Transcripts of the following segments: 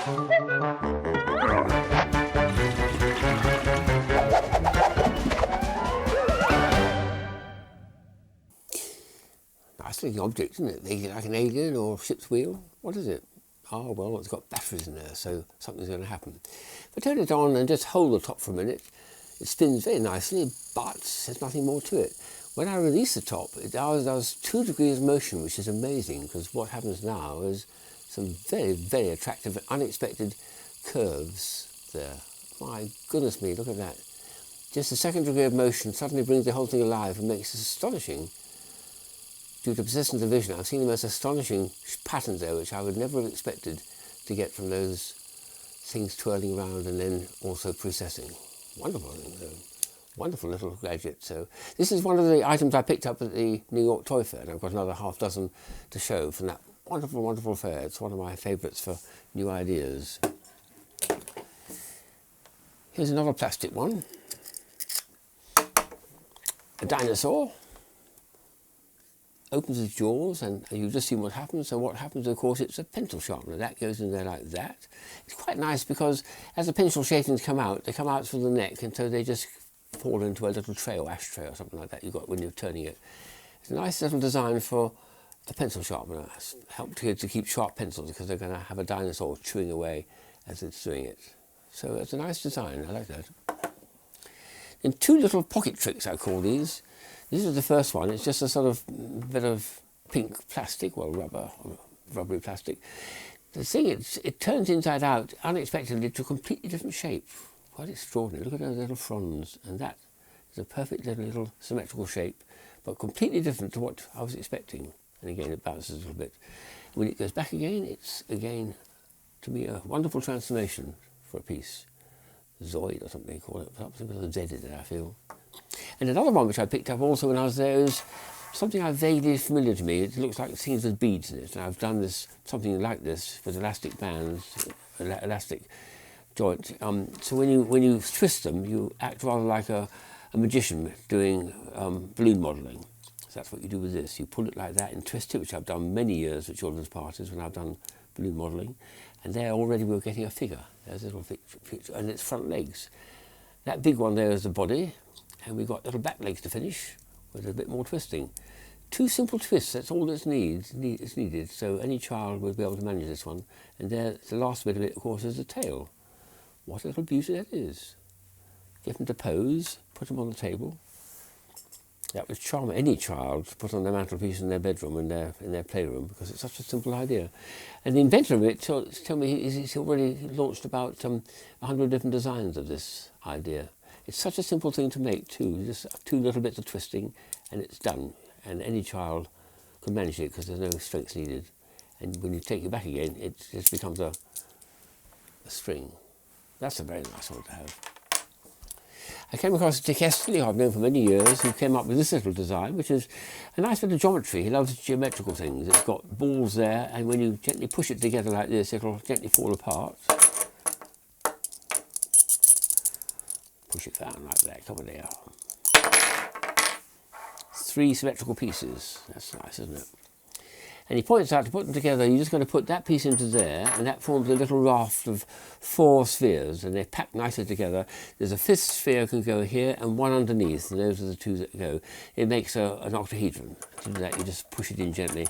Nice looking object, isn't it? Like an alien or ship's wheel. What is it? Oh, well, it's got batteries in there, so something's going to happen. If I turn it on and just hold the top for a minute, it spins very nicely, but there's nothing more to it. When I release the top, it does 2 degrees motion, which is amazing, because what happens now is some very, very attractive, unexpected curves there. My goodness me, look at that. Just a 2nd degree of motion suddenly brings the whole thing alive and makes it astonishing. Due to persistence of vision, I've seen the most astonishing patterns there, which I would never have expected to get from those things twirling around and then also processing. Wonderful thing, though. Wonderful little gadget. So this is one of the items I picked up at the New York Toy Fair, and I've got another half dozen to show from that wonderful, wonderful fair. It's one of my favourites for new ideas. Here's another plastic one. A dinosaur. Opens its jaws and you've just seen what happens. So what happens, of course, it's a pencil sharpener. That goes in there like that. It's quite nice because as the pencil shavings come out, they come out through the neck, and so they just fall into a little tray or ashtray or something like that you've got when you're turning it. It's a nice little design for a pencil sharpener. It's helped kids to keep sharp pencils because they're going to have a dinosaur chewing away as it's doing it. So it's a nice design. I like that. And 2 little pocket tricks, I call these. This is the first one. It's just a sort of bit of pink plastic, well, rubbery plastic. The thing, it turns inside out unexpectedly to a completely different shape. Quite extraordinary. Look at those little fronds. And that is a perfect little symmetrical shape, but completely different to what I was expecting. And again, it bounces a little bit. When it goes back again, it's again, to me, a wonderful transformation for a piece. Zoid or something they call it. Something with a Z in it, I feel. And another one which I picked up also when I was there is something vaguely familiar to me. It looks like things with beads in it. And I've done something like this with elastic bands, elastic joint. So when you twist them, you act rather like a magician doing balloon modelling. So that's what you do with this. You pull it like that and twist it, which I've done many years at children's parties when I've done balloon modelling. And there already we're getting a figure. There's a little picture, and its front legs. That big one there is the body. And we've got little back legs to finish with a bit more twisting. 2 simple twists, that's all that's needed. So any child will be able to manage this one. And there, the last bit of it, of course, is the tail. What a little beauty that is. Get them to pose, put them on the table. That would charm any child to put on their mantelpiece in their bedroom, in their playroom, because it's such a simple idea. And the inventor of it told me he's already launched about 100 different designs of this idea. It's such a simple thing to make too, just 2 little bits of twisting and it's done. And any child can manage it because there's no strength needed. And when you take it back again, it just becomes a string. That's a very nice one to have. I came across Dick Estley, who I've known for many years, who came up with this little design, which is a nice bit of geometry. He loves geometrical things. It's got balls there, and when you gently push it together like this, it'll gently fall apart. Push it down like that, come on there. 3 symmetrical pieces. That's nice, isn't it? And he points out to put them together, you're just going to put that piece into there, and that forms a little raft of 4 spheres, and they're packed nicely together. There's a 5th sphere can go here, and 1 underneath, and those are the 2 that go. It makes an octahedron. To do that, you just push it in gently,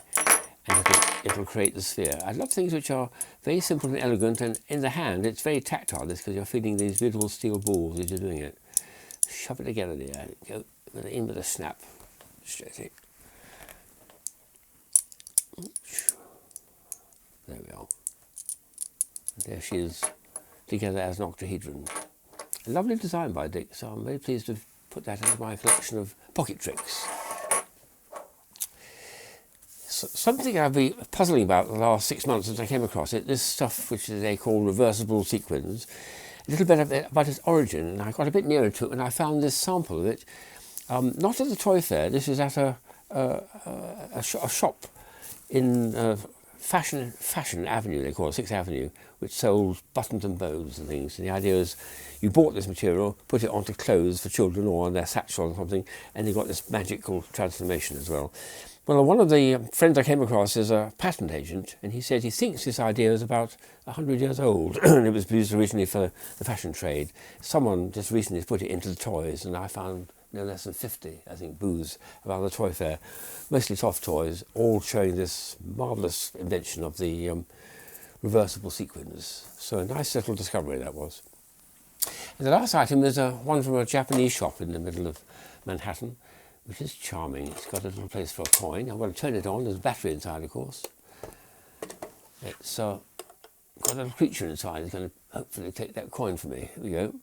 and it'll create the sphere. I love things which are very simple and elegant, and in the hand, it's very tactile, this, because you're feeling these beautiful steel balls as you're doing it. Shove it together there, go in with a snap, straight in. There we are. There she is, together as an octahedron. A lovely design by Dick, so I'm very pleased to put that into my collection of pocket tricks. So, something I've been puzzling about the last 6 months since I came across it, this stuff which they call reversible sequins, a little bit about its origin, and I got a bit nearer to it and I found this sample of it, not at the toy fair, this is at a shop in Fashion Avenue, they call it, 6th Avenue, which sold buttons and bows and things. And the idea is you bought this material, put it onto clothes for children or on their satchel or something, and you got this magical transformation as well. Well, one of the friends I came across is a patent agent, and he said he thinks this idea is about 100 years old, and it was produced originally for the fashion trade. Someone just recently put it into the toys, and I found no less than 50, I think, booths around the toy fair, mostly soft toys, all showing this marvellous invention of the reversible sequins. So a nice little discovery that was. And the last item is one from a Japanese shop in the middle of Manhattan, which is charming. It's got a little place for a coin. I'm going to turn it on. There's a battery inside, of course. It's got a little creature inside. It's going to hopefully take that coin for me. Here we go.